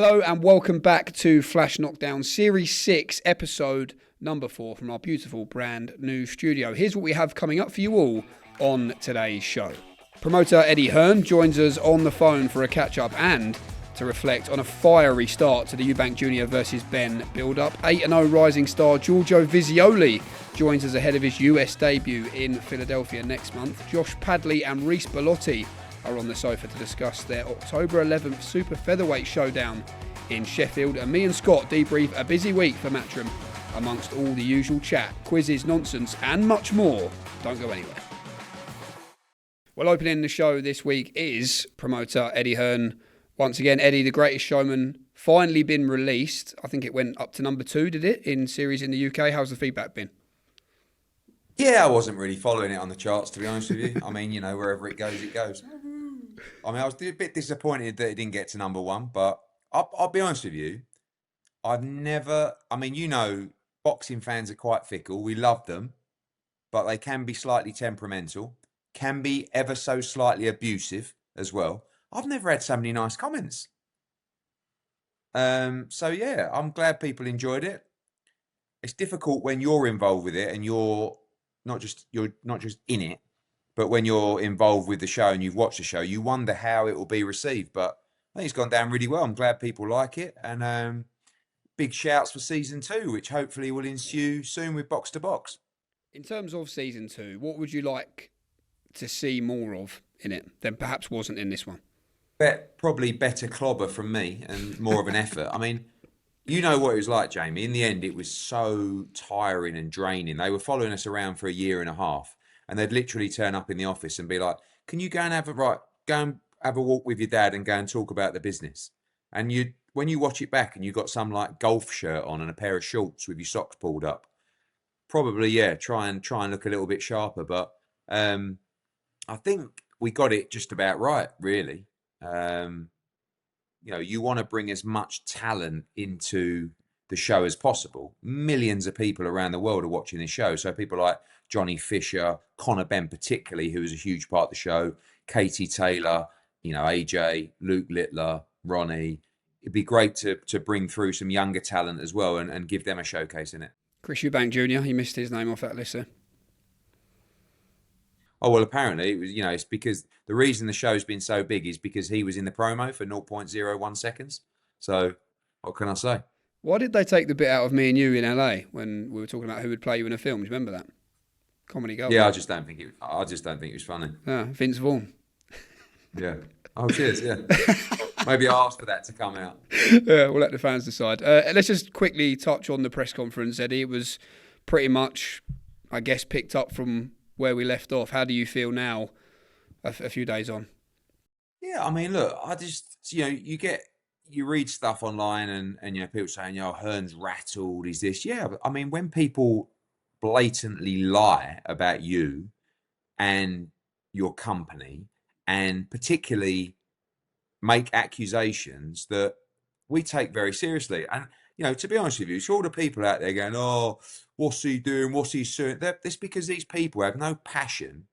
Hello and welcome back to Flash Knockdown Series 6, episode number 4 from our beautiful brand new studio. Here's what we have coming up for you all on today's show. Promoter Eddie Hearn joins us on the phone for a catch-up and to reflect on a fiery start to the Eubank Jr versus Ben build-up. 8-0 rising star Giorgio Visioli joins us ahead of his US debut in Philadelphia next month. Padley and Reece Bellotti are on the sofa to discuss their October 11th super featherweight showdown in Sheffield, and me and Scott debrief a busy week for Matchroom amongst all the usual chat, quizzes, nonsense and much more. Don't go anywhere. Well, opening the show this week is promoter Eddie Hearn. Once again, Eddie, the Greatest Showman, finally been released. I think it went up to number 2, did it, in series in the UK? How's the feedback been? Yeah, I wasn't really following it on the charts, to be honest with you. I mean, wherever it goes, it goes. I mean, I was a bit disappointed that it didn't get to number 1, but I'll be honest with you. Boxing fans are quite fickle. We love them, but they can be slightly temperamental, can be ever so slightly abusive as well. I've never had so many nice comments. So yeah, I'm glad people enjoyed it. It's difficult when you're involved with it and you're not just in it, but when you're involved with the show and you've watched the show, you wonder how it will be received. But I think it's gone down really well. I'm glad people like it, and big shouts for season 2, which hopefully will ensue soon with Box to Box. In terms of season 2, what would you like to see more of in it than perhaps wasn't in this one? Probably better clobber from me and more of an effort. I mean, you know what it was like, Jamie. In the end, it was so tiring and draining. They were following us around for a year and a half, and they'd literally turn up in the office and be like, "Can you go and have a walk with your dad and go and talk about the business?" And when you watch it back and you got some like golf shirt on and a pair of shorts with your socks pulled up, probably try and look a little bit sharper. But I think we got it just about right, really. You want to bring as much talent into the show as possible. Millions of people around the world are watching this show. So people like Johnny Fisher, Conor Benn particularly, who is a huge part of the show, Katie Taylor, AJ, Luke Littler, Ronnie. It'd be great to bring through some younger talent as well and give them a showcase in it. Chris Eubank Jr, he missed his name off that list there. Oh, well, apparently it was, it's because the reason the show's been so big is because he was in the promo for 0.01 seconds. So what can I say? Why did they take the bit out of me and you in LA when we were talking about who would play you in a film? Do you remember that? Comedy gold. Yeah, I just don't think it was funny. Vince Vaughn. Yeah. Oh, cheers. Yeah. Maybe I asked for that to come out. Yeah, we'll let the fans decide. Let's just quickly touch on the press conference, Eddie. It was pretty much, I guess, picked up from where we left off. How do you feel now, a few days on? Yeah, I mean, look, I just, you read stuff online and people saying, Hearn's rattled, is this? Yeah, but I mean, when people blatantly lie about you and your company, and particularly make accusations that we take very seriously. And, to be honest with you, it's all the people out there going, "Oh, what's he doing? What's he saying?" That's because these people have no passion,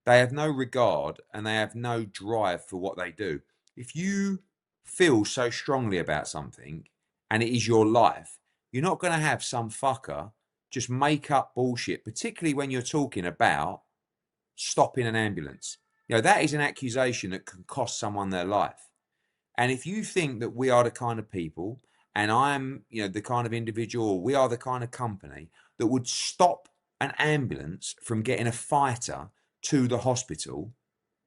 they have no regard, and they have no drive for what they do. If you feel so strongly about something and it is your life, you're not going to have some fucker just make up bullshit, particularly when you're talking about stopping an ambulance. That is an accusation that can cost someone their life. And if you think that we are the kind of people, and I'm, the kind of individual, we are the kind of company that would stop an ambulance from getting a fighter to the hospital,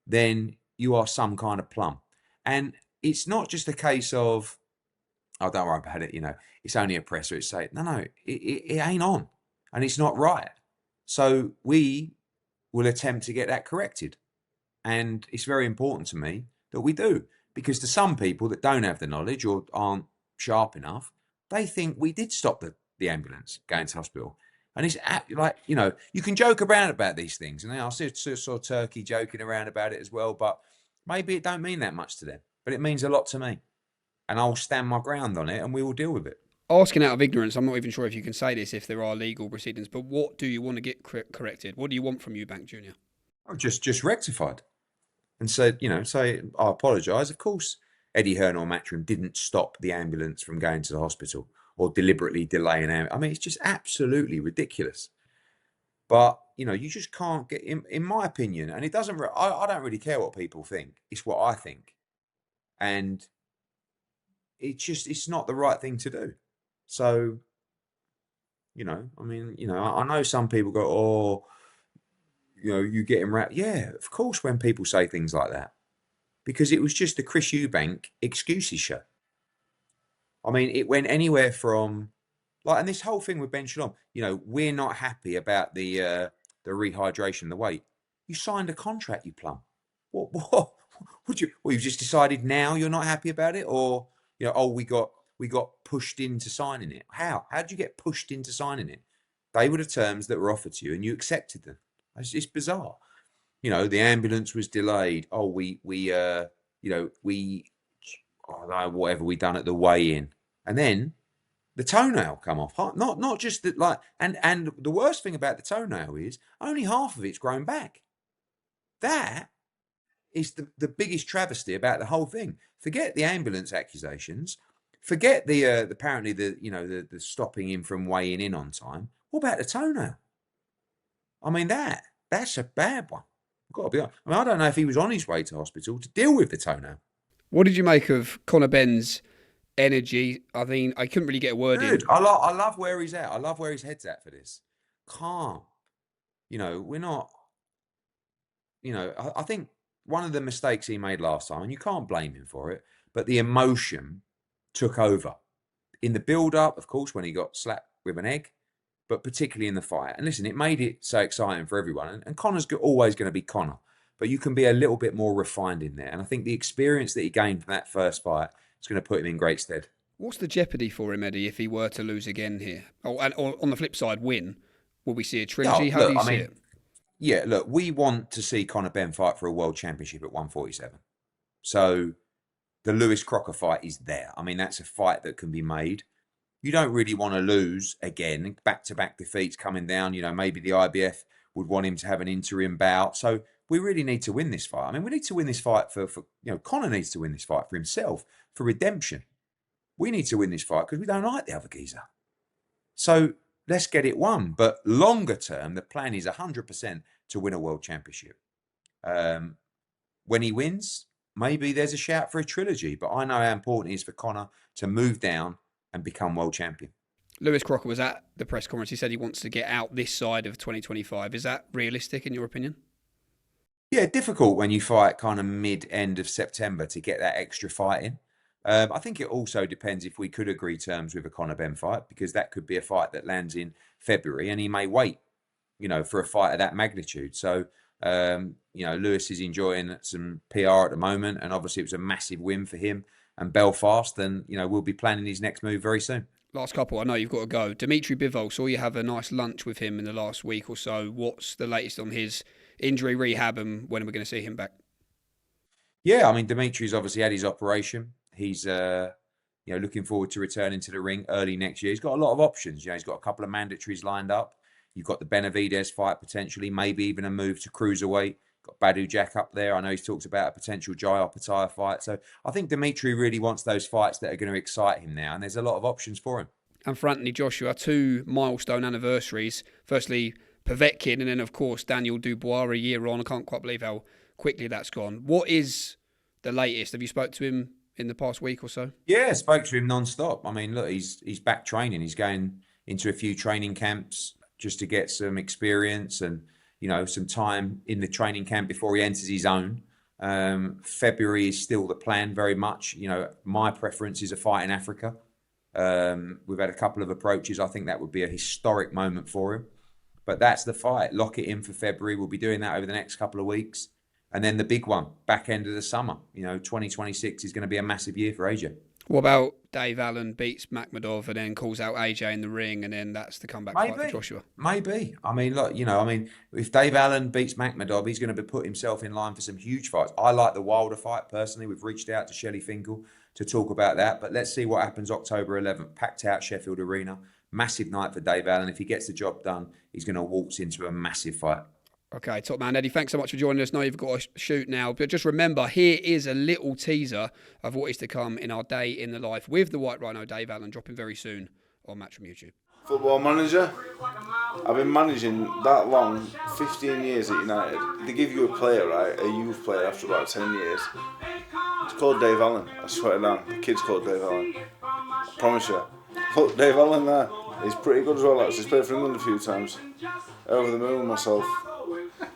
then you are some kind of plum. And it's not just a case of, "Oh, don't worry about it, it's only a presser." It's say, no, it ain't on, and it's not right. So we will attempt to get that corrected. And it's very important to me that we do, because to some people that don't have the knowledge or aren't sharp enough, they think we did stop the ambulance going to hospital. And it's like, you can joke around about these things. And I saw Turkey joking around about it as well, but maybe it don't mean that much to them. But it means a lot to me. And I'll stand my ground on it and we will deal with it. Asking out of ignorance, I'm not even sure if you can say this if there are legal proceedings, but what do you want to get corrected? What do you want from Eubank Jr? Oh, just rectified. And said, say, I apologise. Of course, Eddie Hearn or Matchroom didn't stop the ambulance from going to the hospital or deliberately delay an ambulance. I mean, it's just absolutely ridiculous. But, you know, you just can't get, in my opinion, and it doesn't, I don't really care what people think. It's what I think. And it's not the right thing to do. So, you know, I mean, you know, I know some people go, oh, you know, you get him wrapped. Yeah, of course, when people say things like that, because it was just the Chris Eubank excuses show. I mean, it went anywhere from, like, and this whole thing with Ben Shalom, you know, we're not happy about the rehydration, the weight. You signed a contract, you plum. What would you? Well, you've just decided now you're not happy about it, or you know, oh, we got pushed into signing it. How? How did you get pushed into signing it? They were the terms that were offered to you, and you accepted them. It's bizarre. You know, the ambulance was delayed. Oh, oh, whatever we done at the weigh-in, and then the toenail come off. Not just that, like, and the worst thing about the toenail is only half of it's grown back. That is the biggest travesty about the whole thing. Forget the ambulance accusations. Forget the apparently the stopping him from weighing in on time. What about the toenail? I mean, that's a bad one. I've got to be honest. I mean, I don't know if he was on his way to hospital to deal with the toenail. What did you make of Conor Benn's energy? I mean, I couldn't really get a word in. I love where he's at. I love where his head's at for this. Calm. You know, we're not. You know, I think one of the mistakes he made last time, and you can't blame him for it, but the emotion took over in the build-up, of course, when he got slapped with an egg, but particularly in the fight. And listen, it made it so exciting for everyone. And Conor's always going to be Conor, but you can be a little bit more refined in there. And I think the experience that he gained from that first fight is going to put him in great stead. What's the jeopardy for him, Eddie, if he were to lose again here? Or on the flip side, win? Will we see a trilogy? How do you see it? Yeah, look, we want to see Conor Benn fight for a world championship at 147. So the Lewis Crocker fight is there. I mean, that's a fight that can be made. You don't really want to lose again, back-to-back defeats coming down. You know, maybe the IBF would want him to have an interim bout. So we really need to win this fight. I mean, we need to win this fight for you know, Conor needs to win this fight for himself, for redemption. We need to win this fight because we don't like the other geezer. So let's get it won. But longer term, the plan is 100% to win a world championship. When he wins, maybe there's a shout for a trilogy. But I know how important it is for Conor to move down and become world champion. Lewis Crocker was at the press conference. He said he wants to get out this side of 2025. Is that realistic in your opinion? Yeah, difficult when you fight kind of mid-end of September to get that extra fight in. I think it also depends if we could agree terms with a Conor Benn fight, because that could be a fight that lands in February and he may wait, you know, for a fight of that magnitude. So, you know, Lewis is enjoying some PR at the moment, and obviously it was a massive win for him and Belfast, and, you know, we'll be planning his next move very soon. Last couple, I know you've got to go. Dimitri Bivol, saw you have a nice lunch with him in the last week or so. What's the latest on his injury rehab, and when are we going to see him back? Yeah, I mean, Dimitri's obviously had his operation. He's, you know, looking forward to returning to the ring early next year. He's got a lot of options. You know, he's got a couple of mandatories lined up. You've got the Benavidez fight potentially, maybe even a move to cruiserweight. Got Badu Jack up there. I know he's talked about a potential Jai Opetaia fight. So I think Dimitri really wants those fights that are going to excite him now, and there's a lot of options for him. And for Anthony Joshua, 2 milestone anniversaries. Firstly, Povetkin, and then, of course, Daniel Dubois a year on. I can't quite believe how quickly that's gone. What is the latest? Have you spoke to him in the past week or so? Yeah, spoke to him non-stop. I mean, look, he's back training. He's going into a few training camps just to get some experience and, you know, some time in the training camp before he enters his own. February is still the plan very much. You know, my preference is a fight in Africa. We've had a couple of approaches. I think that would be a historic moment for him. But that's the fight. Lock it in for February. We'll be doing that over the next couple of weeks. And then the big one, back end of the summer. You know, 2026 is going to be a massive year for AJ. What about Dave Allen beats Makhmudov and then calls out AJ in the ring, and then that's the comeback fight for Joshua? Maybe. I mean, look, you know, I mean, if Dave Allen beats Makhmudov, he's going to put himself in line for some huge fights. I like the Wilder fight, personally. We've reached out to Shelley Finkel to talk about that. But let's see what happens October 11th. Packed out Sheffield Arena. Massive night for Dave Allen. If he gets the job done, he's going to waltz into a massive fight. Okay, top man, Eddie, thanks so much for joining us. Now you've got to shoot now. But just remember, here is a little teaser of what is to come in our day in the life with the White Rhino Dave Allen, dropping very soon on Matchroom YouTube. Football manager. I've been managing that long, 15 years at United. They give you a player, right, a youth player after about 10 years. It's called Dave Allen, I swear down. The kid's called Dave Allen. I promise you. Look, Dave Allen there. He's pretty good as well, actually. He's played for England a few times. Over the moon myself.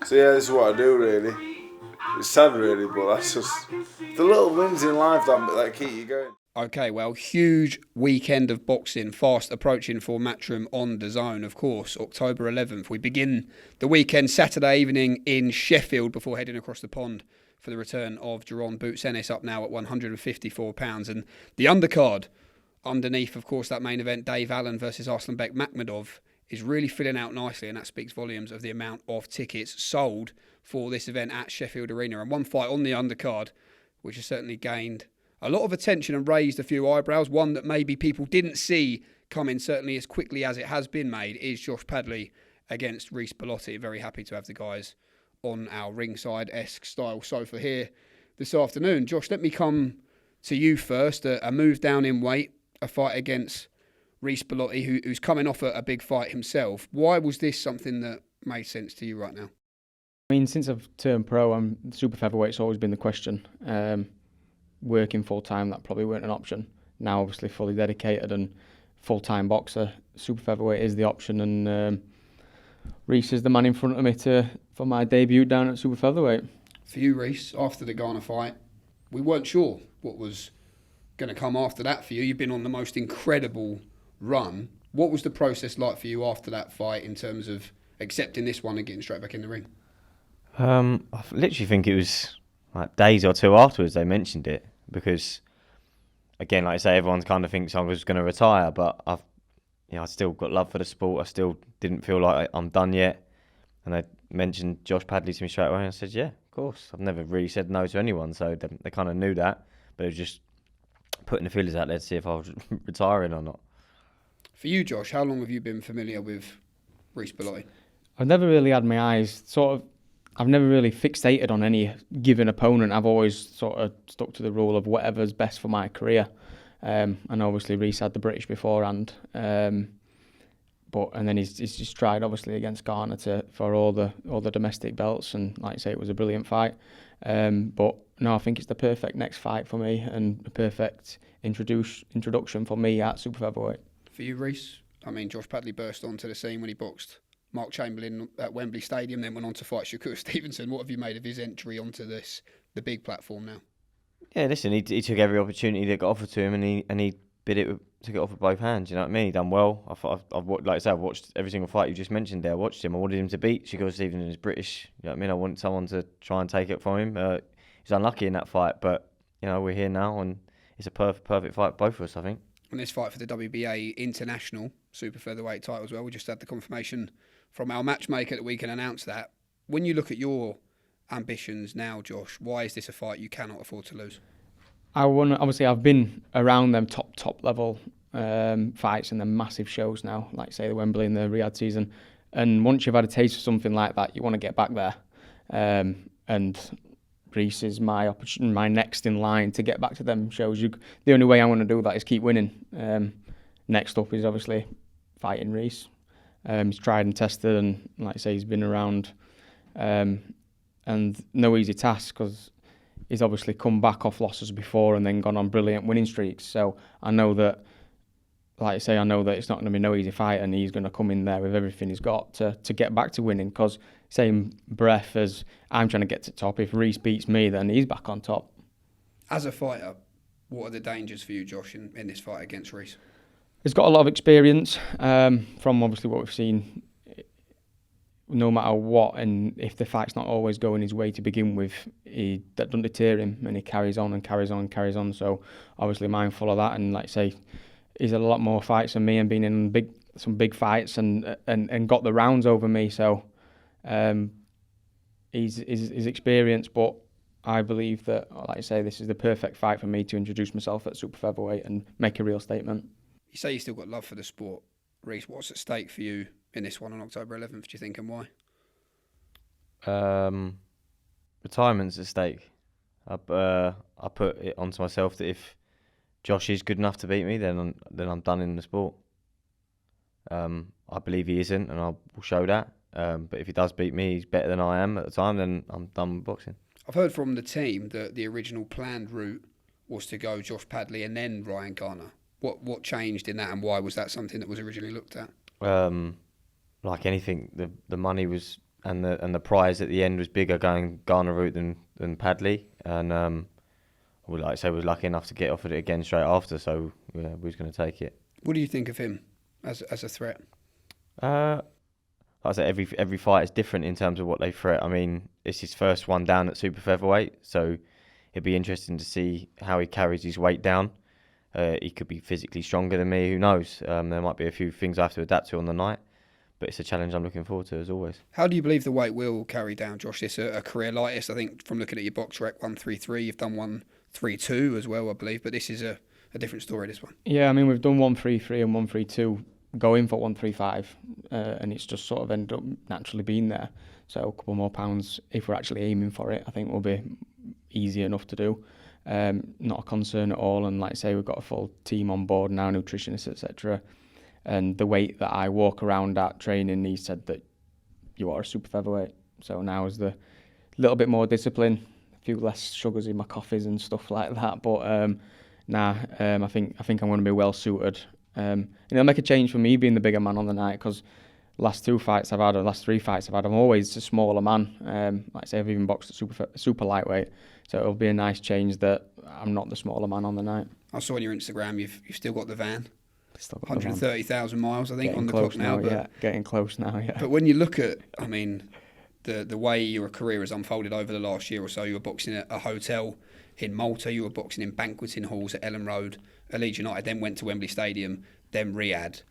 So yeah, this is what I do really. It's sad really, but that's just the little wins in life that keep you going. Okay, well, huge weekend of boxing, fast approaching for Matchroom on the Zone, of course, October 11th. We begin the weekend Saturday evening in Sheffield before heading across the pond for the return of Jerron Boots Ennis, up now at £154. And the undercard, underneath, of course, that main event, Dave Allen versus Arslanbek Makhmudov, is really filling out nicely, and that speaks volumes of the amount of tickets sold for this event at Sheffield Arena. And one fight on the undercard, which has certainly gained a lot of attention and raised a few eyebrows, one that maybe people didn't see coming certainly as quickly as it has been made, is Josh Padley against Reece Bellotti. Very happy to have the guys on our ringside-esque style sofa here this afternoon. Josh, let me come to you first. A move down in weight, a fight against Reece Bellotti, who's coming off a big fight himself. Why was this something that made sense to you right now? I mean, since I've turned pro, super featherweight's always been the question. Working full-time, that probably weren't an option. Now, obviously, fully dedicated and full-time boxer, super featherweight is the option, and Reece is the man in front of me for my debut down at super featherweight. For you, Reece, after the Ghana fight, we weren't sure what was going to come after that for you. You've been on the most incredible run. What was the process like for you after that fight in terms of accepting this one and getting straight back in the ring? I literally think it was like days or two afterwards they mentioned it, because again, like I say, everyone kind of thinks I was going to retire, but I still got love for the sport. I still didn't feel like I'm done yet, and they mentioned Josh Padley to me straight away, and I said, yeah, of course. I've never really said no to anyone, so they kind of knew that, but it was just putting the feelers out there to see if I was retiring or not. For you, Josh, how long have you been familiar with Reece Bellotti? I've never really had my eyes I've never really fixated on any given opponent. I've always sort of stuck to the rule of whatever's best for my career. And obviously Reece had the British beforehand. And then he's just tried obviously against Ghana for all the domestic belts, and like I say, it was a brilliant fight. But no, I think it's the perfect next fight for me and the perfect introduction for me at super featherweight. For you, Reece, I mean, Josh Padley burst onto the scene when he boxed Mark Chamberlain at Wembley Stadium, then went on to fight Shakur Stevenson. What have you made of his entry onto the big platform now? Yeah, listen, he took every opportunity that got offered to him, and he took it off with both hands. You know what I mean? He done well. I've like I said, I've watched every single fight you just mentioned there. I watched him. I wanted him to beat Shakur Stevenson. He's British. You know what I mean? I want someone to try and take it from him. He's unlucky in that fight, but we're here now, and it's a perfect fight, both of us, I think. And this fight for the WBA International Super Featherweight title as well. We just had the confirmation from our matchmaker that we can announce that. When you look at your ambitions now, Josh, why is this a fight you cannot afford to lose? Obviously, I've been around them top level fights and the massive shows now, like say the Wembley and the Riyadh season. And once you've had a taste of something like that, you want to get back there. And Reece is my next in line to get back to them shows. The only way I want to do that is keep winning. Next up is obviously fighting Reece. He's tried and tested, and like I say, he's been around, and no easy task, because he's obviously come back off losses before and then gone on brilliant winning streaks. So I know that, like I say, it's not going to be no easy fight, and he's going to come in there with everything he's got to get back to winning, because same breath as I'm trying to get to top, if Reece beats me, then he's back on top. As a fighter, what are the dangers for you, Josh, in this fight against Reece? He's got a lot of experience from obviously what we've seen, no matter what, and if the fight's not always going his way to begin with, that doesn't deter him, and he carries on and carries on and carries on. So obviously mindful of that, and like I say, he's had a lot more fights than me and been in some big fights and got the rounds over me. So he's experienced, but I believe that, like I say, this is the perfect fight for me to introduce myself at super featherweight and make a real statement. You say you still got love for the sport, Reece. What's at stake for you in this one on October 11th, do you think, and why? Retirement's at stake. I put it onto myself that if Josh is good enough to beat me, then I'm done in the sport. I believe he isn't, and I will show that. But if he does beat me, he's better than I am at the time, then I'm done with boxing. I've heard from the team that the original planned route was to go Josh Padley and then Ryan Garner. What changed in that, and why was that something that was originally looked at? Like anything, the money was and the prize at the end was bigger going Garner route than Padley, and we like I say, we was lucky enough to get offered it again straight after, so yeah, we was going to take it. What do you think of him as a threat? Like I said, every fight is different in terms of what they threat. I mean, it's his first one down at super featherweight, so it'd be interesting to see how he carries his weight down. He could be physically stronger than me, who knows? There might be a few things I have to adapt to on the night, but it's a challenge I'm looking forward to, as always. How do you believe the weight will carry down, Josh? This a career lightest, I think, from looking at your box rec, 133, you've done 132 as well, I believe, but this is a different story, this one. Yeah, I mean, we've done 133 and 132, going for 135, and it's just sort of ended up naturally being there. So a couple more pounds, if we're actually aiming for it, I think will be easy enough to do. Not a concern at all, and like I say, we've got a full team on board now, nutritionists, etc. And the weight that I walk around at training, he said that you are a super featherweight. So now is the little bit more discipline, a few less sugars in my coffees and stuff like that. But I think I'm going to be well suited. And it'll make a change for me being the bigger man on the night, because last 3 fights I've had, I'm always a smaller man. Like I say, I've even boxed at super lightweight. So it'll be a nice change that I'm not the smaller man on the night. I saw on your Instagram you've still got the van. Still got 130,000 miles, I think, getting on the close clock now. Yeah, getting close now, yeah. But when you look at, I mean, the way your career has unfolded over the last year or so, you were boxing at a hotel in Malta, you were boxing in banqueting halls at Ellen Road, at Leeds United, then went to Wembley Stadium, then Riyadh.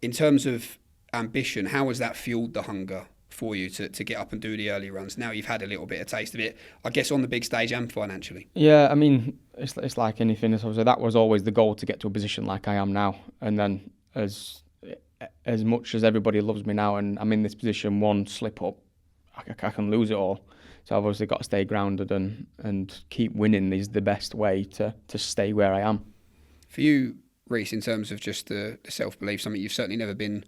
In terms of ambition, how has that fueled the hunger for you to get up and do the early runs? Now you've had a little bit of taste of it, I guess, on the big stage and financially. Yeah, I mean, it's like anything. That was always the goal, to get to a position like I am now. And then as much as everybody loves me now and I'm in this position, one slip up, I can lose it all. So I've obviously got to stay grounded and keep winning is the best way to stay where I am. For you, Reece, in terms of just the self-belief, something you've certainly never been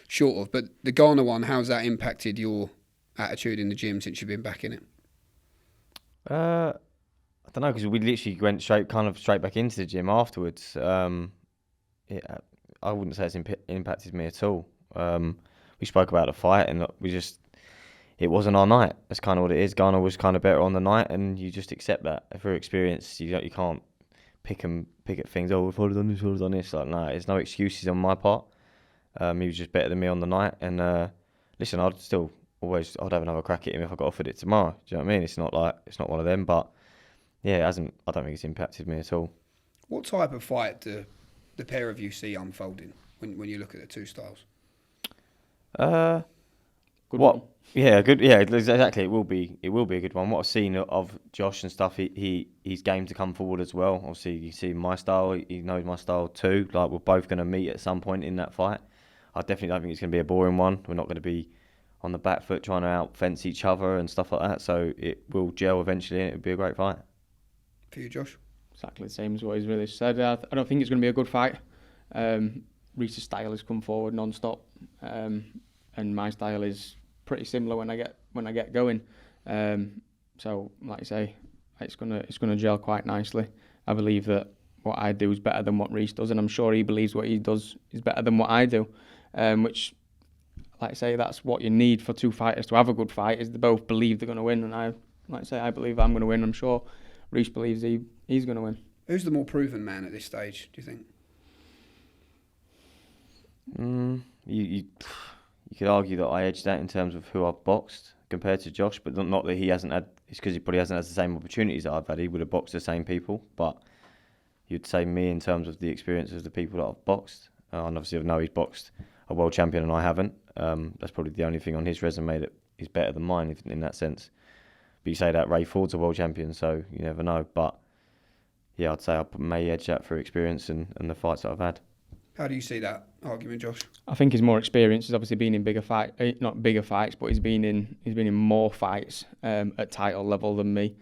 short of, but the Ghana one, how's that impacted your attitude in the gym since you've been back in it? I don't know, because we literally went straight back into the gym afterwards. I wouldn't say it's impacted me at all. We spoke about the fight, and it wasn't our night. That's kind of what it is. Ghana was kind of better on the night, and you just accept that. Through experience, you can't pick at things. Oh, if I'd have done this, I'd have done this. Like, no, there's no excuses on my part. He was just better than me on the night, and listen, I'd have another crack at him if I got offered it tomorrow. Do you know what I mean? It's not one of them, but yeah, it hasn't. I don't think it's impacted me at all. What type of fight do the pair of you see unfolding when you look at the two styles? Good one. Yeah, good. Yeah, exactly. It will be a good one. What I've seen of Josh and stuff, he's game to come forward as well. Obviously, you see my style. He knows my style too. Like, we're both going to meet at some point in that fight. I definitely don't think it's going to be a boring one. We're not going to be on the back foot trying to out-fence each other and stuff like that. So it will gel eventually, and it'll be a great fight. For you, Josh? Exactly the same as what he's really said. I don't think it's going to be a good fight. Reece's style has come forward non-stop, and my style is pretty similar when I get going. So, like I say, it's gonna gel quite nicely. I believe that what I do is better than what Reece does, and I'm sure he believes what he does is better than what I do. Which, like I say, that's what you need for two fighters to have a good fight, is they both believe they're going to win. And I believe I'm going to win. I'm sure Reece believes he's going to win. Who's the more proven man at this stage, do you think? You could argue that I edged that in terms of who I've boxed compared to Josh, but not that he hasn't had. It's because he probably hasn't had the same opportunities that I've had. He would have boxed the same people, but you'd say me in terms of the experience of the people that I've boxed. And obviously I know he's boxed a world champion and I haven't. That's probably the only thing on his resume that is better than mine in that sense. But you say that Ray Ford's a world champion, so you never know. But yeah, I'd say I may edge that through experience and the fights that I've had. How do you see that argument, Josh? I think he's more experienced. He's obviously been in bigger fight, not bigger fights, but he's been in more fights at title level than me.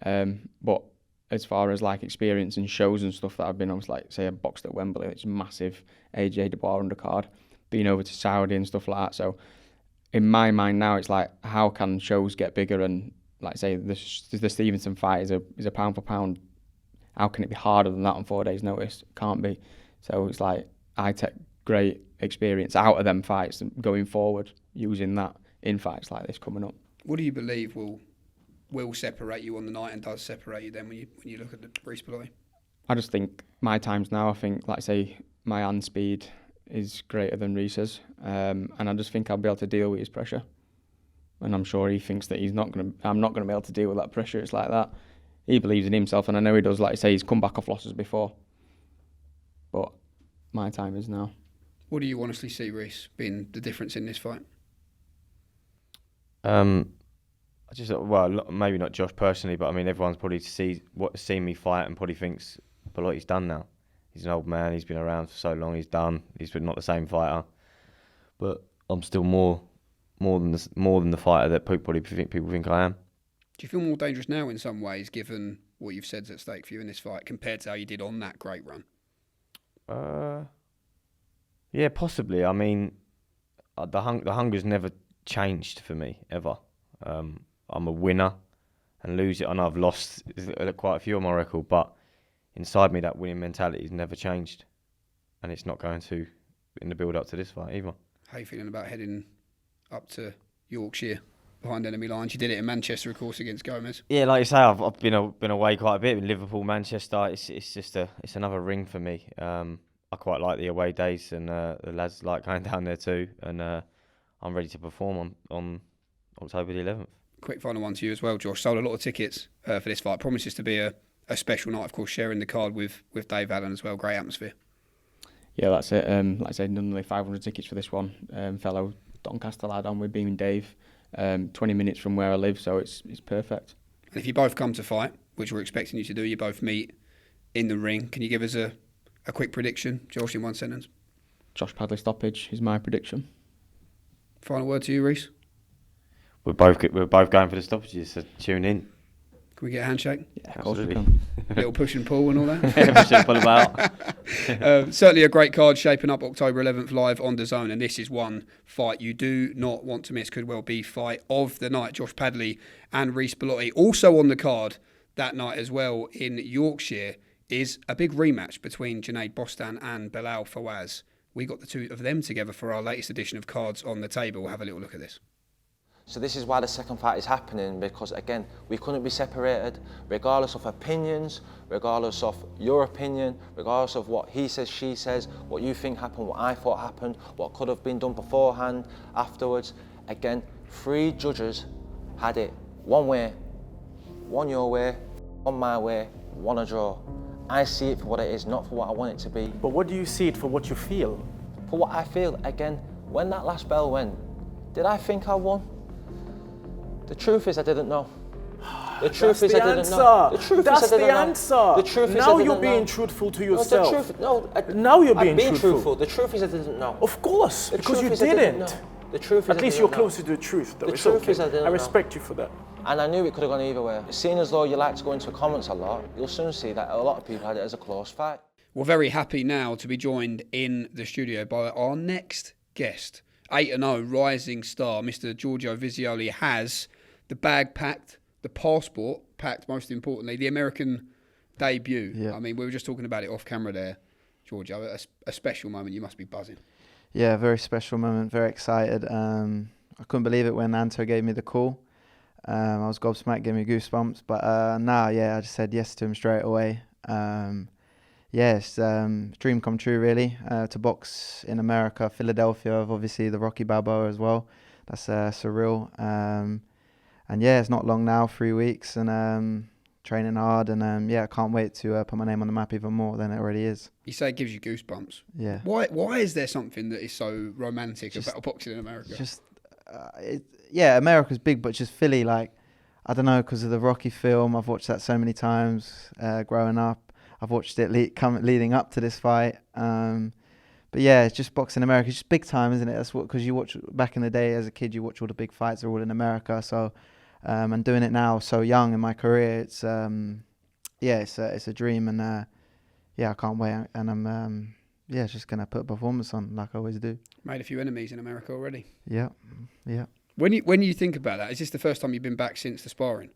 But as far as like experience and shows and stuff that I've been on, like say I boxed at Wembley, it's massive AJ Dubois undercard, been over to Saudi and stuff like that. So in my mind now, it's like, how can shows get bigger? And like say the Stevenson fight is a pound for pound. How can it be harder than that on 4 days' notice? It can't be. So it's like I take great experience out of them fights and going forward, using that in fights like this coming up. What do you believe will separate you on the night and does separate you then when you look at the Reece Bellotti? I just think my times now, I think, like I say, my hand speed is greater than Reece's, and I just think I'll be able to deal with his pressure. And I'm sure he thinks that I'm not going to be able to deal with that pressure. It's like that. He believes in himself, and I know he does. Like I say, he's come back off losses before. But my time is now. What do you honestly see, Reece, being the difference in this fight? Well, maybe not Josh personally, but I mean, everyone's probably seen me fight and probably thinks Bellotti's done now. He's an old man. He's been around for so long. He's done. He's not the same fighter. But I'm still more than the fighter that people think I am. Do you feel more dangerous now in some ways, given what you've said's at stake for you in this fight, compared to how you did on that great run? Yeah, possibly. I mean, the hunger's never changed for me ever. I'm a winner, and lose it. I know I've lost quite a few on my record, but inside me, that winning mentality has never changed, and it's not going to in the build up to this fight either. How are you feeling about heading up to Yorkshire behind enemy lines? You did it in Manchester, of course, against Gomez. Yeah, like you say, I've been away quite a bit in Liverpool, Manchester. It's just it's another ring for me. I quite like the away days, and the lads like going down there too. And I'm ready to perform on October the 11th. Quick final one to you as well, Josh. Sold a lot of tickets for this fight. Promises to be a special night, of course, sharing the card with Dave Allen as well. Great atmosphere. Yeah, that's it. Like I said, nearly 500 tickets for this one. Fellow Doncaster lad on with being Dave. 20 minutes from where I live, so it's perfect. And if you both come to fight, which we're expecting you to do, you both meet in the ring. Can you give us a quick prediction, Josh, in one sentence? Josh Padley stoppage is my prediction. Final word to you, Reece. We're both going for the stoppages, so tune in. Can we get a handshake? Yeah, of course we Absolutely. can. A little push and pull and all that? Push and pull about. Certainly a great card shaping up October 11th live on DAZN, and this is one fight you do not want to miss. Could well be fight of the night. Josh Padley and Reece Bellotti. Also on the card that night as well in Yorkshire is a big rematch between Junaid Bostan and Belal Fawaz. We got the two of them together for our latest edition of Cards on the Table. We'll have a little look at this. So this is why the second fight is happening, because again, we couldn't be separated, regardless of opinions, regardless of your opinion, regardless of what he says, she says, what you think happened, what I thought happened, what could have been done beforehand, afterwards. Again, 3 judges had it one way, one your way, one my way, one a draw. I see it for what it is, not for what I want it to be. But what do you see it for what you feel? For what I feel, again, when that last bell went, did I think I won? The truth is I didn't know. The truth is I didn't know. The truth That's is I didn't the know. answer. The truth is now I didn't you're being know. truthful to No, yourself. now you're being being truthful. The truth is I didn't know. Of course, The because truth you is I didn't didn't. know. The truth is At I least didn't you're know. closer to the truth, though. The It's truth okay. is I didn't know. respect you for that. And I knew it could have gone either way. Seeing as though you like to go into the comments a lot, you'll soon see that a lot of people had it as a close fight. We're very happy now to be joined in the studio by our next guest. 8-0 rising star, Mr. Giorgio Visioli, has the bag packed, the passport packed, most importantly, the American debut. Yeah. I mean, we were just talking about it off camera there, Giorgio. A special moment. You must be buzzing. Yeah, very special moment, very excited. I couldn't believe it when Anto gave me the call. I was gobsmacked, gave me goosebumps. But I just said yes to him straight away. It's dream come true, really, to box in America, Philadelphia, obviously the Rocky Balboa as well. That's surreal. And it's not long now, 3 weeks, and training hard. And I can't wait to put my name on the map even more than it already is. You say it gives you goosebumps. Yeah. Why is there something that is so romantic about boxing in America? America's big, but just Philly, like, I don't know, because of the Rocky film. I've watched that so many times growing up. I've watched it leading up to this fight. But yeah, it's just boxing in America. It's just big time, isn't it? That's what, because you watch back in the day as a kid, you watch all the big fights are all in America. So, and doing it now so young in my career, it's it's a dream, and I can't wait. And I'm just gonna put a performance on like I always do. Made a few enemies in America already. Yeah. When you think about that, is this the first time you've been back since the sparring?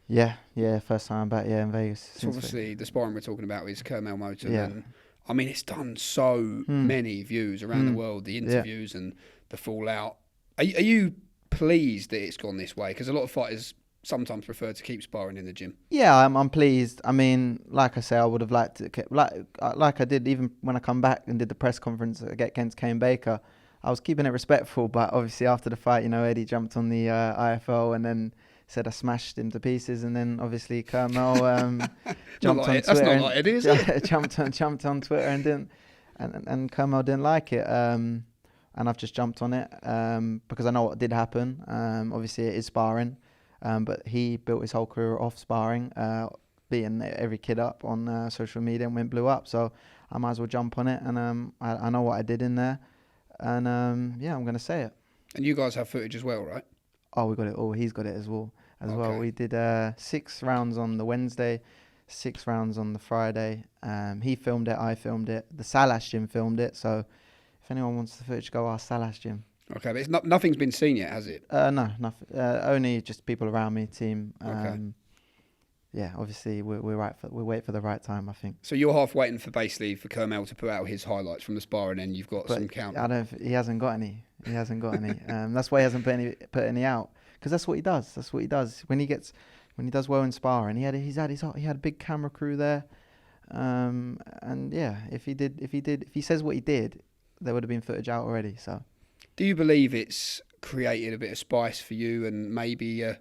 Yeah. First time I'm back. Yeah, in Vegas. So obviously the sparring we're talking about is Curmel Moton. Yeah. And I mean, it's done so many views around the world, the interviews and the fallout. Are you pleased that it's gone this way? Because a lot of fighters sometimes prefer to keep sparring in the gym. Yeah, I'm pleased. I mean, like I say, I would have liked to like I did even when I come back and did the press conference against Kane Baker. I was keeping it respectful, but obviously after the fight, Eddie jumped on the IFL and then said I smashed him to pieces, and then obviously Curmel jumped on Twitter. That's not like Eddie, is it? jumped on Twitter and Curmel didn't like it. And I've just jumped on it because I know what did happen. Obviously it is sparring, but he built his whole career off sparring, beating every kid up on social media and blew up. So I might as well jump on it, and I know what I did in there, and I'm going to say it. And you guys have footage as well, right? Oh, we got it all. He's got it as well. Okay. We did 6 rounds on the Wednesday, 6 rounds on the Friday. He filmed it. I filmed it. The Salash gym filmed it. So if anyone wants the footage, go ask Salash gym. Okay, but it's nothing's been seen yet, has it? No, nothing. Only just people around me, team. Okay. Yeah, obviously we wait for the right time, I think. So you're half waiting for basically for Curmel to put out his highlights from the sparring, and you've got some count. He hasn't got any. That's why he hasn't put any out, because that's what he does. When he does well in sparring, he had a big camera crew there, and yeah, if he says what he did, there would have been footage out already. So, do you believe it's created a bit of spice for you and maybe an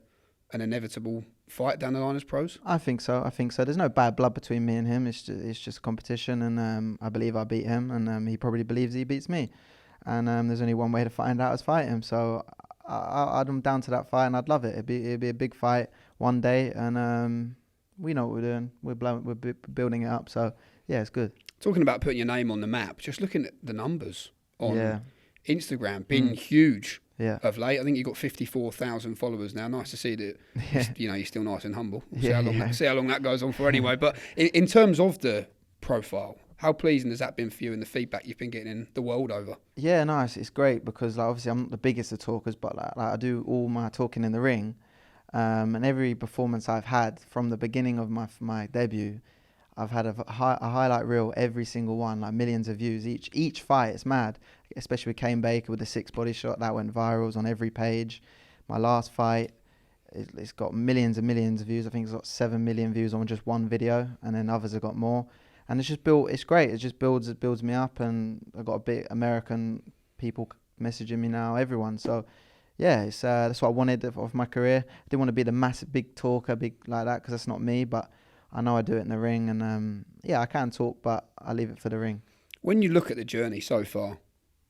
inevitable fight down the line as pros? I think so. There's no bad blood between me and him. It's just competition, and I believe I beat him, and he probably believes he beats me. And there's only one way to find out is fight him. So I'm down to that fight, and I'd love it. It'd be a big fight one day, and we know what we're doing. We're building it up. So yeah, it's good. Talking about putting your name on the map, just looking at the numbers on Instagram, been huge. Yeah. Of late, I think you've got 54,000 followers now. Nice to see that. You're still nice and humble. See how long that goes on for anyway. But in terms of the profile, how pleasing has that been for you and the feedback you've been getting in the world over? Yeah, nice. It's great because obviously I'm not the biggest of talkers, but I do all my talking in the ring, and every performance I've had from the beginning of my debut, I've had a highlight reel, every single one, like millions of views each fight. It's mad, especially with Kane Baker with the 6 body shot that went viral. It was on every page. My last fight, it's got millions and millions of views. I think it's got 7 million views on just one video, and then others have got more. And it's just built. It's great. It just builds me up, and I've got a bit American people messaging me now. Everyone. So yeah, it's that's what I wanted of my career. I didn't want to be the massive big talker, big like that, because that's not me. But I know I do it in the ring, and I can talk, but I leave it for the ring. When you look at the journey so far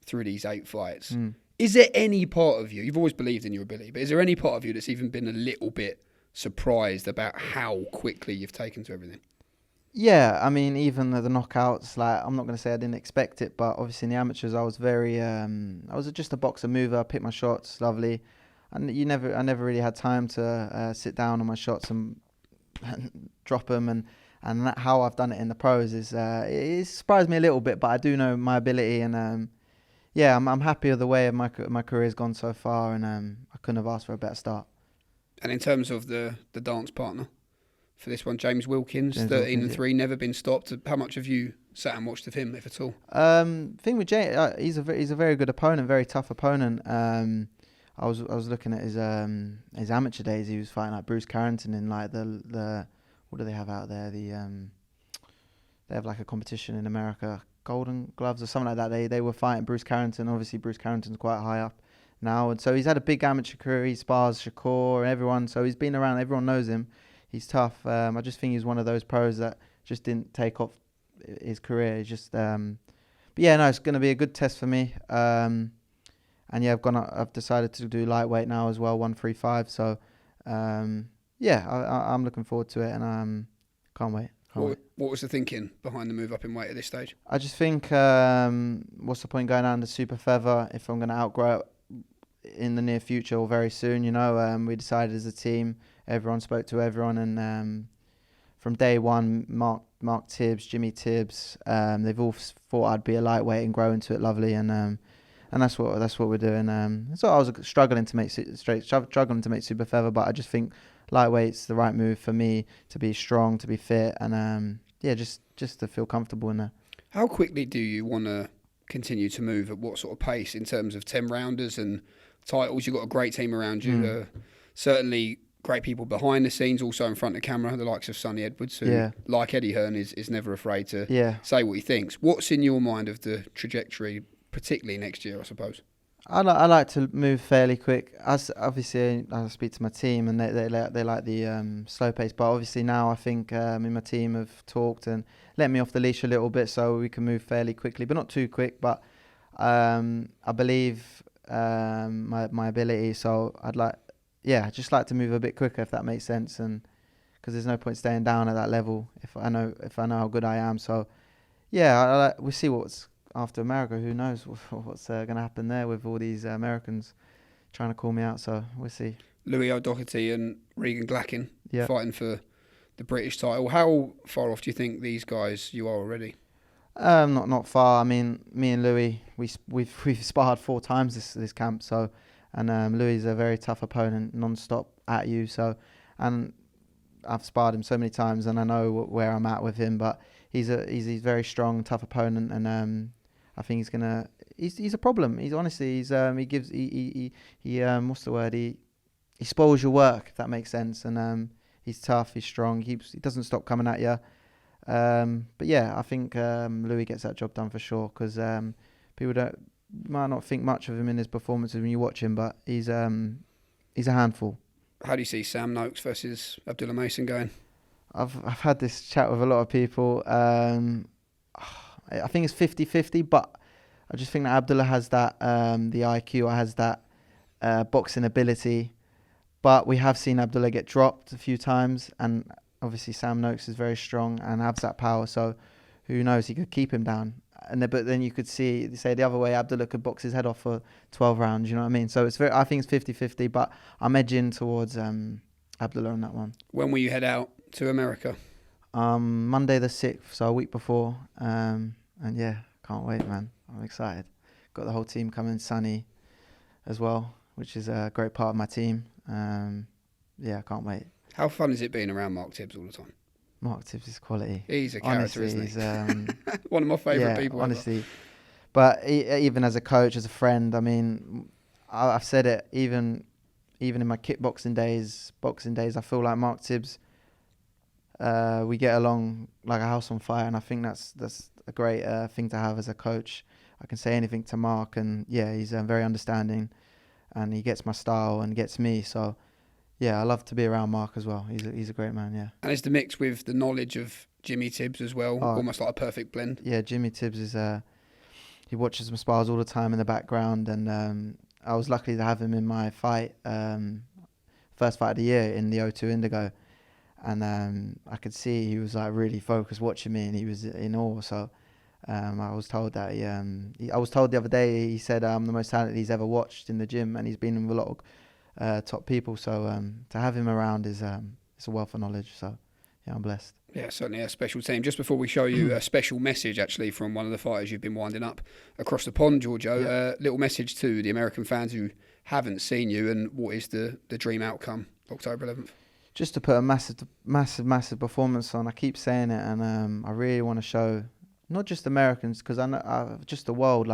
through these 8 fights, is there any part of you, you've always believed in your ability, but is there any part of you that's even been a little bit surprised about how quickly you've taken to everything? Yeah, I mean, even the knockouts, like, I'm not going to say I didn't expect it, but obviously in the amateurs I was very, I was just a boxer mover. I picked my shots, lovely. And I never really had time to sit down on my shots and drop them, and how I've done it in the pros is it surprised me a little bit, but I do know my ability, and I'm happy with the way my career's gone so far, and I couldn't have asked for a better start. And in terms of the dance partner for this one, James Wilkins, 13-3, never been stopped. How much have you sat and watched of him, if at all? Thing with James, he's a very good opponent, very tough opponent. I was looking at his amateur days. He was fighting like Bruce Carrington in like the what do they have out there? They have like a competition in America, Golden Gloves or something like that. They were fighting Bruce Carrington. Obviously Bruce Carrington's quite high up now, and so he's had a big amateur career. He spars Shakur and everyone, so he's been around. Everyone knows him. He's tough. I just think he's one of those pros that just didn't take off his career. He's just, but yeah, no, it's going to be a good test for me. And yeah, I've decided to do lightweight now as well, 135. So, I'm looking forward to it, and can't wait. Can't wait. What was the thinking behind the move up in weight at this stage? I just think, what's the point going down to super feather if I'm going to outgrow it in the near future or very soon? You know, we decided as a team. Everyone spoke to everyone, and from day one, Mark Tibbs, Jimmy Tibbs, they've all thought I'd be a lightweight and grow into it lovely, and that's what we're doing. So I was struggling to make super feather, but I just think lightweight's the right move for me to be strong, to be fit, and just to feel comfortable in there. How quickly do you want to continue to move? At what sort of pace in terms of 10 rounders and titles? You've got a great team around you. Certainly great people behind the scenes, also in front of camera, the likes of Sonny Edwards, who, like Eddie Hearn, is never afraid to say what he thinks. What's in your mind of the trajectory, particularly next year, I suppose? I like to move fairly quick. Obviously, I speak to my team, and they like the slow pace. But obviously now, I think me and my team have talked and let me off the leash a little bit, so we can move fairly quickly, but not too quick. But I believe my ability, so I'd just like to move a bit quicker, if that makes sense, and because there's no point staying down at that level if I know how good I am. So we'll see what's after America. Who knows what's going to happen there with all these Americans trying to call me out, so we'll see. Louis O'Doherty and Regan Glackin fighting for the British title. How far off do you think these guys you are already? Not far. I mean, me and Louis, we've sparred 4 times this camp, so, and Louis is a very tough opponent, non-stop at you, so, and I've sparred him so many times, and I know where I'm at with him, but he's a very strong, tough opponent, and I think he's a problem. He what's the word? He spoils your work, if that makes sense. And he's tough, he's strong. He doesn't stop coming at you. But yeah, I think Louis gets that job done for sure, because people might not think much of him in his performances when you watch him, but he's a handful. How do you see Sam Noakes versus Abdullah Mason going? I've had this chat with a lot of people. I think it's 50-50, but I just think that Abdullah has that the IQ, has that boxing ability. But we have seen Abdullah get dropped a few times, and obviously Sam Noakes is very strong and has that power. So who knows? He could keep him down. But then you could say the other way, Abdullah could box his head off for 12 rounds. You know what I mean? So I think it's 50-50, but I'm edging towards Abdullah on that one. When will you head out to America? Monday the 6th, so a week before. And yeah, can't wait, man. I'm excited. Got the whole team coming, Sonny as well, which is a great part of my team. Yeah, I can't wait. How fun is it being around Mark Tibbs all the time? Mark Tibbs is quality. He's a character, honestly, isn't he? One of my favourite people. Honestly. Ever. But even as a coach, as a friend, I mean, I've said it, even in my kickboxing days, I feel like Mark Tibbs, we get along like a house on fire, and I think that's a great thing to have as a coach. I can say anything to Mark, and yeah, he's very understanding, and he gets my style and gets me. So yeah, I love to be around Mark as well. He's a great man, yeah. And it's the mix with the knowledge of Jimmy Tibbs as well, almost like a perfect blend. Yeah, Jimmy Tibbs is he watches my spars all the time in the background, and I was lucky to have him in my fight, first fight of the year in the O2 Indigo, and I could see he was like really focused watching me, and he was in awe. So I was told that I was told the other day, he said I'm the most talented he's ever watched in the gym, and he's been with a lot of top people. So to have him around is it's a wealth of knowledge. So yeah, I'm blessed. Yeah, certainly a special team. Just before we show you a special message, actually, from one of the fighters you've been winding up across the pond, Giorgio, little message to the American fans who haven't seen you, and what is the dream outcome, October 11th? Just to put a massive performance on. I keep saying it, and I really want to show, not just Americans, because I know just the world,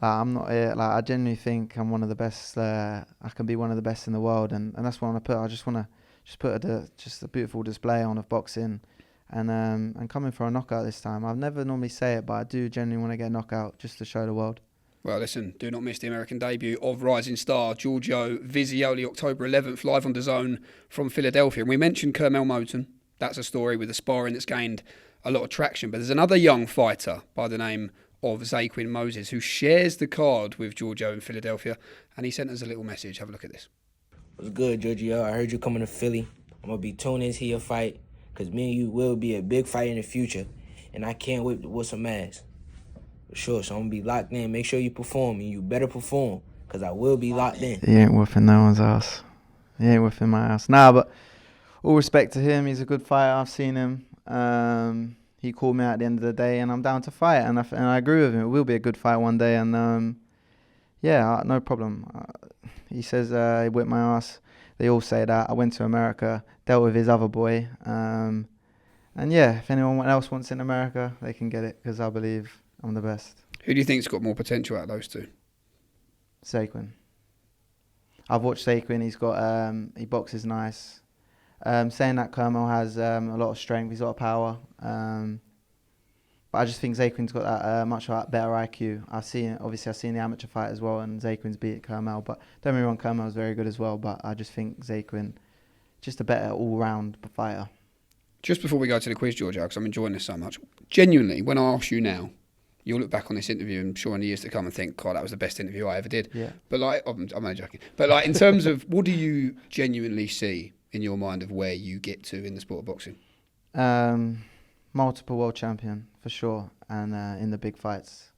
I'm not here. I genuinely think I'm one of the best. I can be one of the best in the world, and that's what I want to put. I just want to put a beautiful display on of boxing, and coming for a knockout this time. I've never normally say it, but I do genuinely want to get a knockout just to show the world. Well, listen, do not miss the American debut of rising star Giorgio Visioli, October 11th, live on DAZN from Philadelphia. And we mentioned Curmel Moton. That's a story with the sparring that's gained a lot of traction. But there's another young fighter by the name of Zaquin Moses who shares the card with Giorgio in Philadelphia, and he sent us a little message. Have a look at this. What's good, Giorgio? I heard you coming to Philly. I'm going to be tuning into your fight. because me and you will be a big fight in the future, and I can't wait to whoop some ass. For sure, so I'm going to be locked in. Make sure you perform, and you better perform, because I will be locked in. He ain't whooping no one's ass. He ain't whooping my ass. Nah, but all respect to him. He's a good fighter. I've seen him. He called me at the end of the day, and I'm down to fight. And I agree with him. It will be a good fight one day. And no problem. He says he whipped my ass. They all say that. I went to America, dealt with his other boy. And yeah, if anyone else wants in America, they can get it, because I believe I'm the best. Who do you think's got more potential out of those two? Zaquin. I've watched Zaquin. He's got he boxes nice. Saying that Curmel has a lot of strength, he's got a power. But I just think Zaquin's got that much better IQ. I've seen the amateur fight as well, and Zaquin's beat Curmel. But don't get me wrong, Curmel's very good as well. But I just think Zaquin, just a better all-round fighter. Just before we go to the quiz, Giorgio, because I'm enjoying this so much, genuinely, when I ask you now, you'll look back on this interview, I'm sure in the years to come, and think, God, that was the best interview I ever did. Yeah. But I'm only joking. But in terms of, what do you genuinely see in your mind of where you get to in the sport of boxing? Multiple world champion for sure, and in the big fights,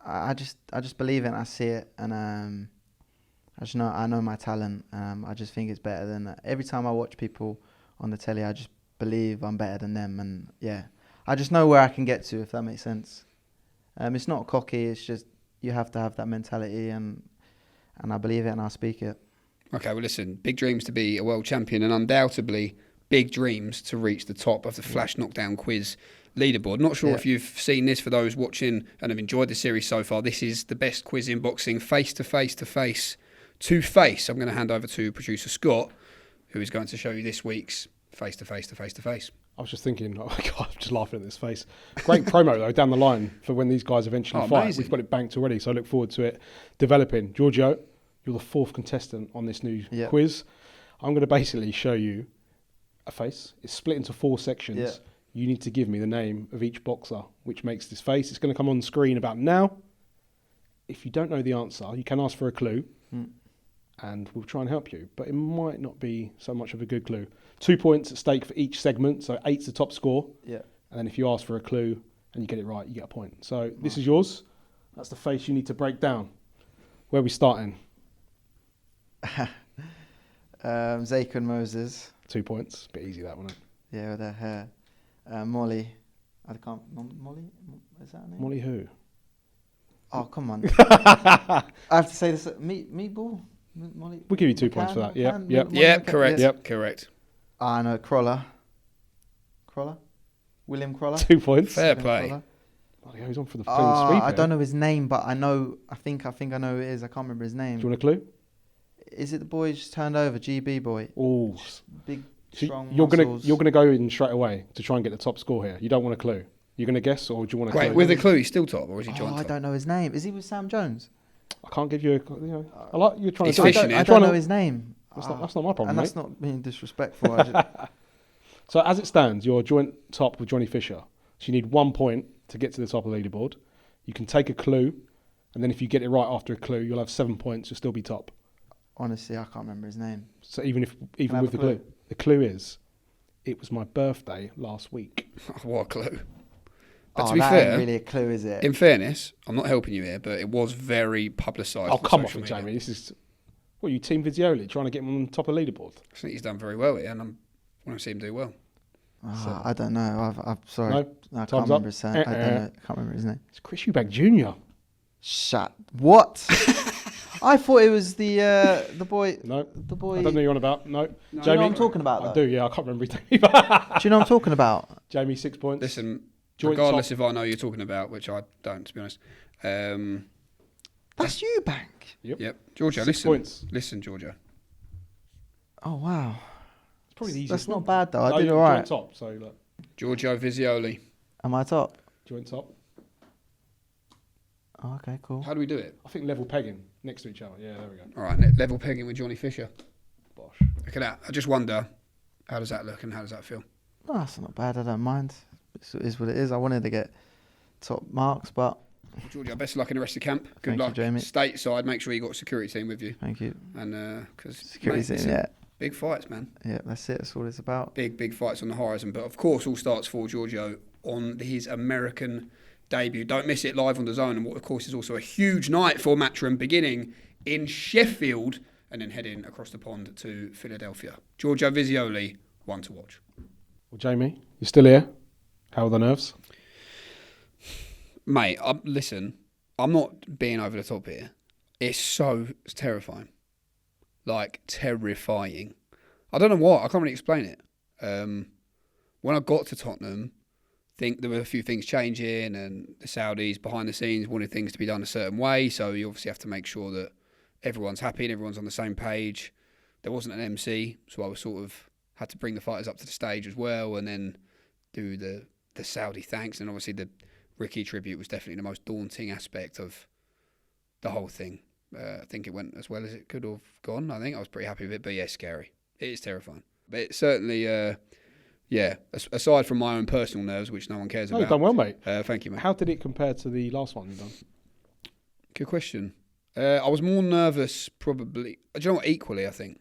I just believe it. And I see it, and I know my talent. I just think it's better than every time I watch people on the telly. I just believe I'm better than them, and yeah, I just know where I can get to, if that makes sense. It's not cocky. It's just you have to have that mentality, and I believe it, and I speak it. Okay, well, listen, big dreams to be a world champion, and undoubtedly big dreams to reach the top of the Flash Knockdown quiz leaderboard. Not sure if you've seen this, for those watching and have enjoyed the series so far. This is the best quiz in boxing, face to face to face to face. I'm going to hand over to producer Scott, who is going to show you this week's face to face to face to face. I was just thinking, oh my God, I'm just laughing at this face. Great promo, though, down the line for when these guys eventually fight. Amazing. We've got it banked already, so I look forward to it developing. Giorgio, you're the fourth contestant on this new quiz. I'm going to basically show you a face. It's split into 4 sections. Yeah. You need to give me the name of each boxer which makes this face. It's going to come on screen about now. If you don't know the answer, you can ask for a clue, and we'll try and help you. But it might not be so much of a good clue. 2 points at stake for each segment, so 8's the top score. Yeah. And then if you ask for a clue and you get it right, you get a point. So this is yours. That's the face you need to break down. Where are we starting? Zaquin Moses. 2 points. Bit easy, that one. Yeah, with her hair. Molly. Molly? Is that her name? Molly who? Oh, come on. I have to say this. Meatball? Molly? We'll give you 2 points for that. Yep. Correct. Yeah. Yep, correct. I know, Crawler. William Crawler. 2 points. Fair play. Bloody hell, he's on for the clean sweep. I don't know his name, but I think I know who it is. I can't remember his name. Do you want a clue? Is it the boy who just turned over, GB boy? Oh, big, so strong you're muscles. gonna go in straight away to try and get the top score here. You don't want a clue. You're gonna guess, or do you want a clue? Wait, with a clue, he's still top, or is he joint top? I don't know his name. Is he with Sam Jones? I can't give you I like you're trying He's to. fishing I don't know his name. That's not my problem, and mate. that's not being disrespectful. So as it stands, you're joint top with Johnny Fisher. So you need 1 point to get to the top of the leaderboard. You can take a clue, and then if you get it right after a clue, you'll have 7 points. You'll still be top. Honestly, I can't remember his name. So even with the clue, the clue is, it was my birthday last week. What a clue. But to Oh, be that fair, ain't really a clue, is it? in fairness, I'm not helping you here, but it was very publicised. Oh, on come off social it, media. Jamie. This is, what are you, Team Visioli, trying to get him on top of the leaderboard? I think he's done very well here, and I want to see him do well. I don't know. I'm sorry. No? I Time's can't remember up. his name. I don't know. I can't remember his name. It's Chris Eubank Jr. Shut. What? I thought it was the boy. No. The boy. I don't know who you're on about. No. Do you know Jamie, what I'm talking about, I though? do, yeah. I can't remember his name. Do you know what I'm talking about? Jamie, 6 points. Listen, Joint regardless top. if I know who you're talking about, which I don't, to be honest. That's Eubank. Yep. Giorgio, 6 listen. points. Listen, Giorgio. Oh wow. It's probably the That's easiest not one. bad though. I No, did you're all right. Joint top, so look. Giorgio Visioli. Am I top? Joint top. Oh, okay, cool. How do we do it? I think level pegging next to each other. Yeah, there we go. All right, level pegging with Johnny Fisher. Bosh. Look at that. I just wonder, how does that look and how does that feel? No, that's not bad. I don't mind. It is what it is. I wanted to get top marks, but Well, Giorgio, best of luck in the rest of camp. Good Thank you, luck. Jamie. Stateside, make sure you got a security team with you. thank you. And because Security team, yeah. Big fights, man. Yeah, that's it. That's all it's about. Big fights on the horizon. But of course, all starts for Giorgio on his American debut. Don't miss it live on the Zone. And what, of course, is also a huge night for Matchroom, beginning in Sheffield and then heading across the pond to Philadelphia. Giorgio Visioli, one to watch. Well, Jamie, you're still here. How are the nerves? Mate, listen, I'm not being over the top here. It's terrifying. Like, terrifying. I don't know why. I can't really explain it. When I got to Tottenham, I think there were a few things changing, and the Saudis behind the scenes wanted things to be done a certain way, so you obviously have to make sure that everyone's happy and everyone's on the same page. There wasn't an MC, so I was sort of had to bring the fighters up to the stage as well, and then do the Saudi thanks, and obviously the Ricky tribute was definitely the most daunting aspect of the whole thing. I think it went as well as it could have gone. I think I was pretty happy with it, but yeah, scary. It is terrifying. But it's certainly, aside from my own personal nerves, which no one cares about. You've done well, mate. Thank you, mate. How did it compare to the last one you've done? Good question. I was more nervous, probably. Do you know what? Equally, I think.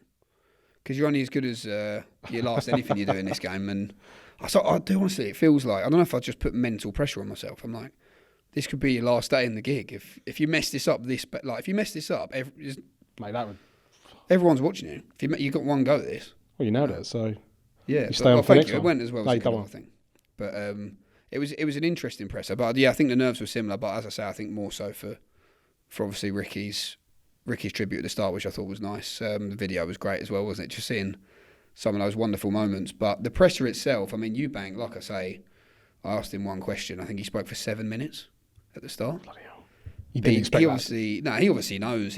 Because you're only as good as your last anything you do in this game. And I do honestly, it feels like, I don't know if I just put mental pressure on myself. I'm like, this could be your last day in the gig. If you mess this up, mate, that would. Everyone's watching you. If you got one go at this. Well, you nailed it. So yeah, you stay on for thank next you. one. It went as well as it could have, I think. But it was an interesting presser. But yeah, I think the nerves were similar. But as I say, I think more so for obviously Ricky's tribute at the start, which I thought was nice. The video was great as well, wasn't it? Just seeing some of those wonderful moments. But the presser itself, I mean, Eubank, like I say, I asked him one question. I think he spoke for 7 minutes at the start. Bloody hell. You didn't expect that. He obviously knows.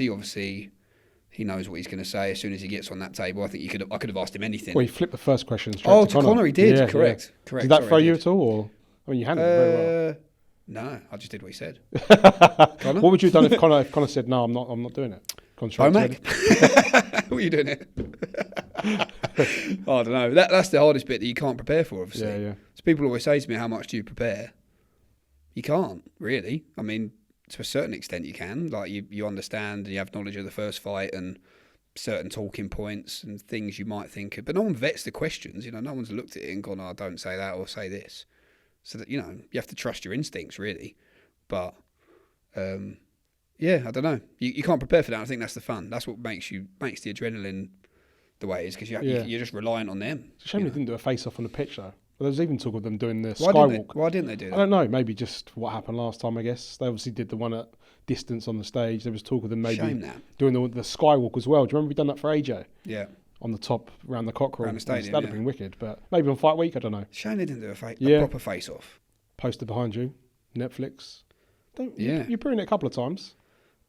He knows what he's going to say as soon as he gets on that table. I think I could have asked him anything. Well, he flipped the first question straight to Connor. He did. Yeah, correct. Yeah. Correct. Did that throw you at all? Or I mean, you handled it very well. No, I just did what he said. What would you have done if Connor said, "No, I'm not doing it"? What are you doing here? I don't know. That's the hardest bit that you can't prepare for, obviously. Yeah. So people always say to me, how much do you prepare? You can't, really. I mean, to a certain extent you can. Like, you understand and you have knowledge of the first fight and certain talking points and things you might think of. But no one vets the questions. No one's looked at it and gone, oh, don't say that or say this. So that, you have to trust your instincts, really. But... I don't know. You can't prepare for that. I think that's the fun. That's what makes the adrenaline the way it is, because you're just reliant on them. It's a shame they didn't do a face-off on the pitch, though. Well, there was even talk of them doing the skywalk. Why didn't they do that? I don't know. Maybe just what happened last time, I guess. They obviously did the one at distance on the stage. There was talk of them maybe doing the skywalk as well. Do you remember we done that for AJ? Yeah. On the top, around the Cockerel. Around the stadium, that'd have been wicked. But maybe on Fight Week, I don't know. Shame they didn't do a proper face-off. Poster behind you. Netflix. You've been in it a couple of times.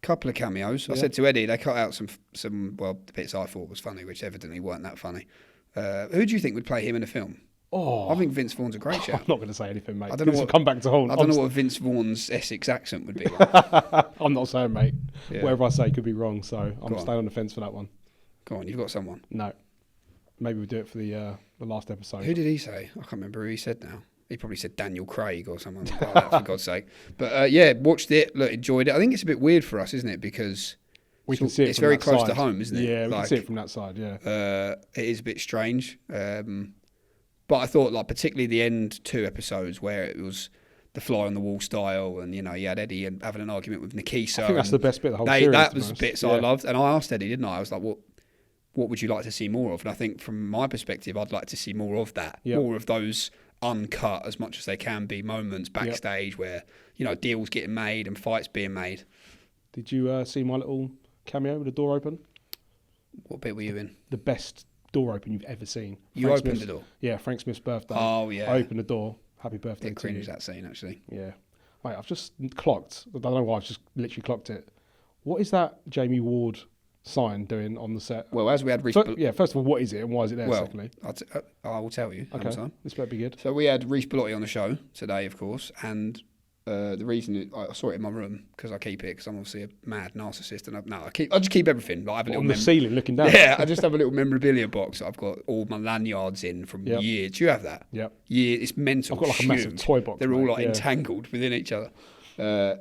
Couple of cameos. I said to Eddie, they cut out some the bits I thought was funny, which evidently weren't that funny. Who do you think would play him in a film? Oh, I think Vince Vaughn's a great shout. I'm not going to say anything, mate. I don't know what come back to haunt. I don't know what Vince Vaughn's Essex accent would be like. I'm not saying, mate. Yeah. Whatever I say could be wrong, so I'm staying on the fence for that one. Go on, you've got someone. No, maybe we'll do it for the last episode. Who did he say? I can't remember who he said now. He probably said Daniel Craig or someone like that, for God's sake. But watched it, enjoyed it. I think it's a bit weird for us, isn't it? Because we can see it. It's very close to home, isn't it? Yeah, we can see it from that side. Yeah, it is a bit strange. But I thought, particularly the end 2 episodes where it was the fly on the wall style, and you had Eddie having an argument with Nikisa. I think that's the best bit of the whole series. That was bits I loved, and I asked Eddie, didn't I? I was like, what would you like to see more of? And I think from my perspective, I'd like to see more of that, more of those uncut as much as they can be moments backstage where deals getting made and fights being made. Did you see my little cameo with the door open? What bit were you in? The best door open you've ever seen. You opened the door? Yeah, Frank Smith's birthday. Oh yeah, I opened the door. Happy birthday to you. Cringe that scene, actually. Yeah, mate, I've just clocked. I don't know why. I've just literally clocked it. What is that Jamie Ward sign doing on the set? Well, as we had first of all, what is it and why is it there? Secondly, I will tell you. Okay, this better be good. So we had Reece Bellotti on the show today, of course, and the reason I saw it in my room because I keep it because I'm obviously a mad narcissist, and I just keep everything. I have a little on the ceiling looking down. Yeah, I just have a little memorabilia box. I've got all my lanyards in from years. Do you have that? Yep. Yeah, it's mental. I've got a massive toy box. They're all entangled within each other.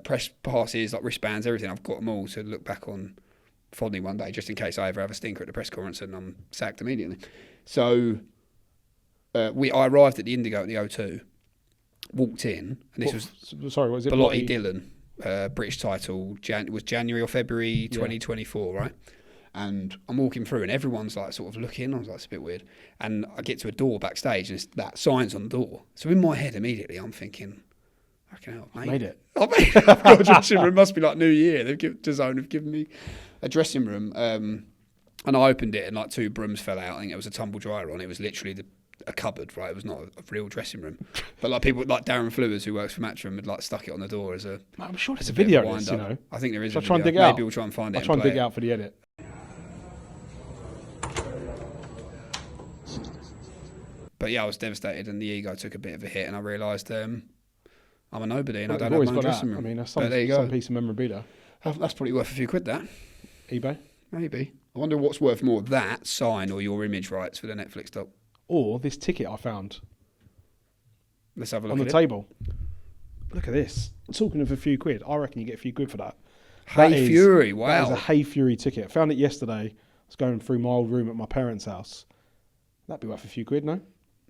Press passes, wristbands, everything. I've got them all to look back on Fodney one day, just in case I ever have a stinker at the press conference and I'm sacked immediately. So I arrived at the Indigo at the O2, walked in, and this was was it Bellotti Dillon, British title, was January or February 2024, right? And I'm walking through, and everyone's like sort of looking. I was like, it's a bit weird. And I get to a door backstage, and it's that sign's on the door. So in my head, immediately, I'm thinking, I can help. I made it. I've got a dressing room. Must be like New Year. DAZN have given me a dressing room. And I opened it, and like 2 brooms fell out. I think it was a tumble dryer on. It was literally a cupboard, right? It was not a real dressing room. But like people like Darren Flewers, who works for Matchroom, had like stuck it on the door as a. I'm sure there's a video of this, I think there is. Shall a I try and video. dig it out? Maybe we'll try and find it. I'll try and dig it out for the edit. But yeah, I was devastated, and the ego took a bit of a hit, and I realised I'm a nobody, and I Well, don't they've have my own always got dressing that. room. I mean, that's But there you go. some piece of memorabilia. That's probably worth a few quid. That eBay. maybe. I wonder what's worth more, that sign or your image rights for the Netflix doc. Or this ticket I found Let's have a look on at the it. table. Look at this. Talking of a few quid, I reckon you get a few quid for that. Hey Fury, That wow. is a Hey Fury ticket. Found it yesterday. I was going through my old room at my parents' house. That'd be worth a few quid, no?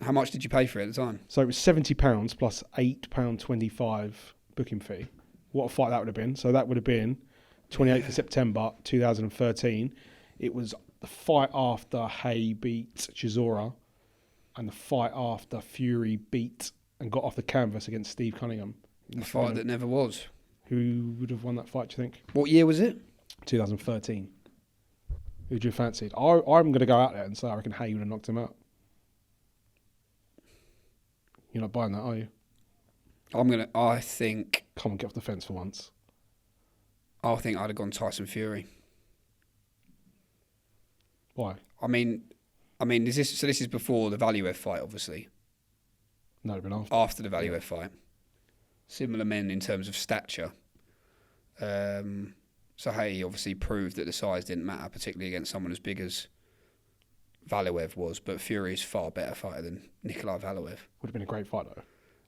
How much did you pay for it at the time? So it was £70 plus £8.25 booking fee. What a fight that would have been. So that would have been 28th of September 2013. It was the fight after Hay beat Chisora and the fight after Fury beat and got off the canvas against Steve Cunningham. The fight that never was. Who would have won that fight, do you think? What year was it? 2013. Who'd you fancied? I'm going to go out there and say I reckon Hay would have knocked him out. You're not buying that, are you? I think Come on, get off the fence for once. I'd have gone Tyson Fury. Why? I mean, this is before the Valuev fight, obviously. No, it'd been after. After the Valuev fight. Similar men in terms of stature. So Hay obviously proved that the size didn't matter, particularly against someone as big as Valuev was. But Fury is far better fighter than Nikolai Valuev. Would have been a great fight though.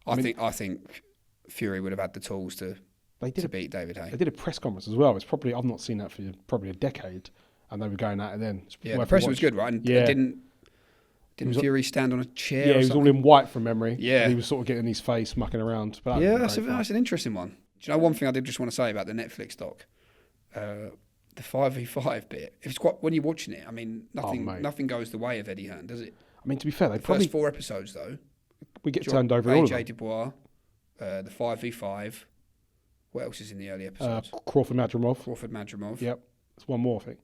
I think Fury would have had the tools to beat David Hay. They did a press conference as well. It's probably I've not seen that for probably a decade, and they were going at it then. It's Yeah, the worth a press watch. was good, right? And Yeah. Didn't Fury stand on a chair? Yeah, or he was something? all in white from memory. Yeah. And he was sort of getting his face mucking around. But Yeah, that's that's an interesting one. Do you know one thing I did just want to say about the Netflix doc? The 5v5 bit. It's quite when you're watching it. I mean, nothing goes the way of Eddie Hearn, does it? I mean, to be fair, they First 4 episodes though. We get turned over in all of them. AJ Dubois, the 5v5. What else is in the early episodes? Crawford Madrimov. Yep, it's one more, I think.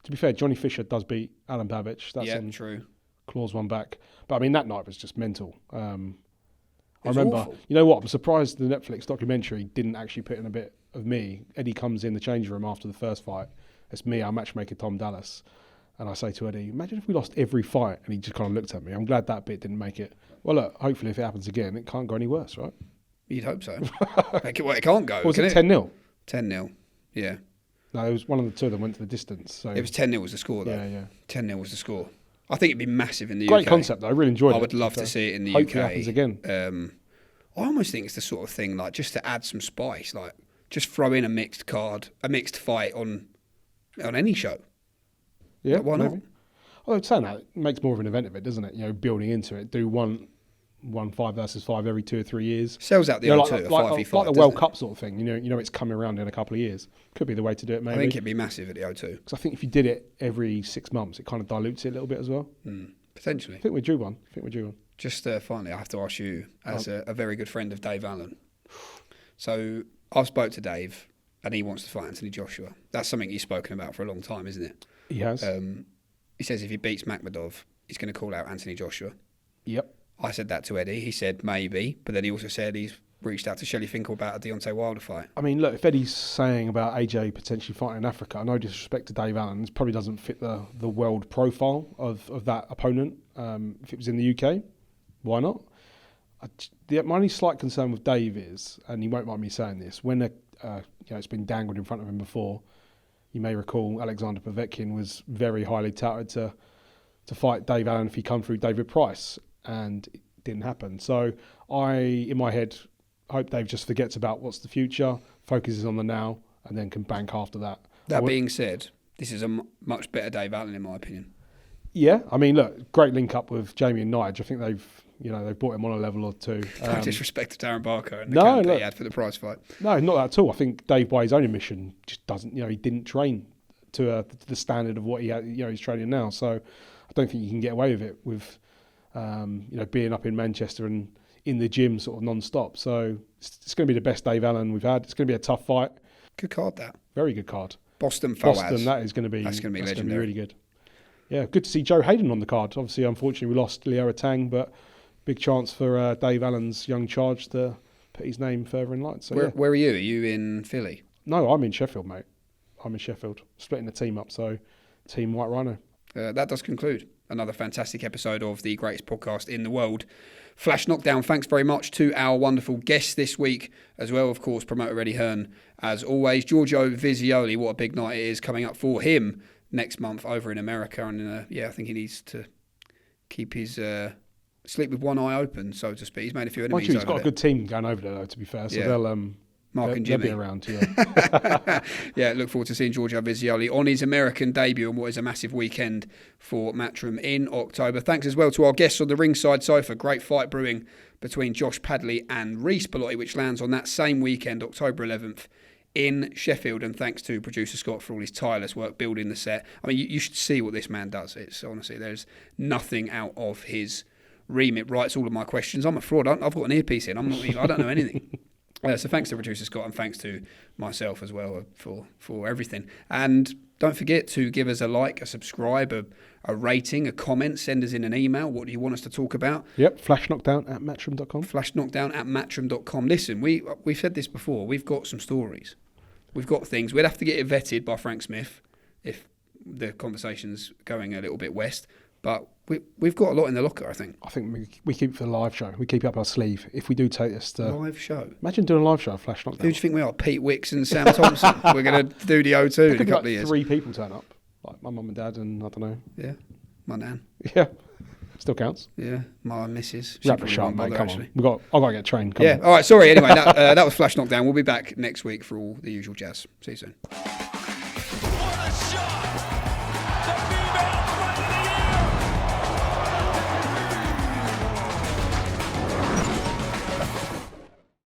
To be fair, Johnny Fisher does beat Alan Babich. That's on true. Clause 1 back. But I mean, that night was just mental. I was remember, awful. you know what? I'm surprised the Netflix documentary didn't actually put in a bit of me. Eddie comes in the change room after the first fight. It's me, our matchmaker Tom Dallas. And I say to Eddie, imagine if we lost every fight. And he just kind of looked at me. I'm glad that bit didn't make it. Well, look, hopefully if it happens again, it can't go any worse, right? You'd hope so. It can't go. Was can it 10-0? 10-0, yeah. No, it was one of the two of them went to the distance. So It was 10-0 was the score, though. Yeah. 10-0 was the score. I think it'd be massive in the UK. Great concept, though. I really enjoyed it. I would love to see it in the Hopefully UK. it happens again. I almost think it's the sort of thing, like, just to add some spice, like, just throw in a mixed fight on any show. Yeah, why not? maybe. Well, saying that, it makes more of an event of it, doesn't it? You know, building into it. Do one 5 versus 5 every 2 or 3 years. Sells out the You know, O2, like, a 5v5. like the World Cup sort of thing. You know, it's coming around in a couple of years. Could be the way to do it, maybe. I think it'd be massive at the O2. Because I think if you did it every 6 months, it kind of dilutes it a little bit as well. Potentially. I think we're due one. Just finally, I have to ask you, as a very good friend of Dave Allen. So I've spoke to Dave, and he wants to fight Anthony Joshua. That's something he's spoken about for a long time, isn't it? He has. He says if he beats Makhmudov, he's going to call out Anthony Joshua. Yep. I said that to Eddie. He said maybe, but then he also said he's reached out to Shelley Finkel about a Deontay Wilder fight. I mean, look, if Eddie's saying about AJ potentially fighting in Africa, no disrespect to Dave Allen, this probably doesn't fit the world profile of that opponent. If it was in the UK, why not? My only slight concern with Dave is, and he won't mind me saying this, when it's been dangled in front of him before, you may recall Alexander Povetkin was very highly touted to fight Dave Allen if he come through David Price, and it didn't happen. So in my head, hope Dave just forgets about what's the future, focuses on the now, and then can bank after that. That being said, this is a much better Dave Allen in my opinion. Yeah, I mean, look, great link up with Jamie and Nige. I think they've brought him on a level or two. No disrespect to Darren Barker and the No, camp that look. he had for the prize fight. No, not that at all. I think Dave, by his own admission, just doesn't. He didn't train to the standard of what he had. He's training now. So I don't think you can get away with it with, being up in Manchester and in the gym sort of non-stop. So it's going to be the best Dave Allen we've had. It's going to be a tough fight. Good card, that. Very good card. Boston Fawaz. Boston, that is going to be legendary. Really good. Yeah, good to see Joe Hayden on the card. Obviously, unfortunately, we lost Liara Tang, but big chance for Dave Allen's young charge to put his name further in light. So where are you? Are you in Philly? No, I'm in Sheffield, mate. I'm in Sheffield, splitting the team up. So, Team White Rhino. That does conclude another fantastic episode of the greatest podcast in the world, Flash Knockdown. Thanks very much to our wonderful guests this week as well. Of course, promoter Eddie Hearn, as always. Giorgio Visioli, what a big night it is coming up for him next month over in America. And I think he needs to keep his sleep with one eye open, so to speak. He's made a few enemies. He's got a good team going over there, though, to be fair. So they'll Mark and Jimmy be around. Yeah. Yeah, look forward to seeing Giorgio Visioli on his American debut and what is a massive weekend for Matchroom in October. Thanks as well to our guests on the ringside sofa. Great fight brewing between Josh Padley and Reece Bellotti, which lands on that same weekend, October 11th. In Sheffield, and thanks to producer Scott for all his tireless work building the set. I mean, you should see what this man does. It's honestly, there's nothing out of his remit. Writes all of my questions. I'm a fraud. I've got an earpiece in. I don't know anything. So thanks to producer Scott and thanks to myself as well for everything. And don't forget to give us a like, a subscribe, a rating, a comment. Send us in an email. What do you want us to talk about? Yep, flashknockdown@matchroom.com. Flashknockdown@matchroom.com. Listen, we've said this before. We've got some stories. We've got things. We'd have to get it vetted by Frank Smith if the conversation's going a little bit west. But we've got a lot in the locker, I think. I think we keep it for the live show. We keep it up our sleeve. If we do take this to... Live show? Imagine doing a live show of Flash Knockdown. Who do you think we are? Pete Wicks and Sam Thompson. We're going to do the O2 in a couple of years. 3 people turn up. Like my mum and dad and, I don't know. Yeah, my nan. Yeah, still counts. Yeah, my missus. Wrap the show, mate, come actually. on. I've got to get trained. Come on. All right, sorry. Anyway, that was Flash Knockdown. We'll be back next week for all the usual jazz. See you soon. What a shot!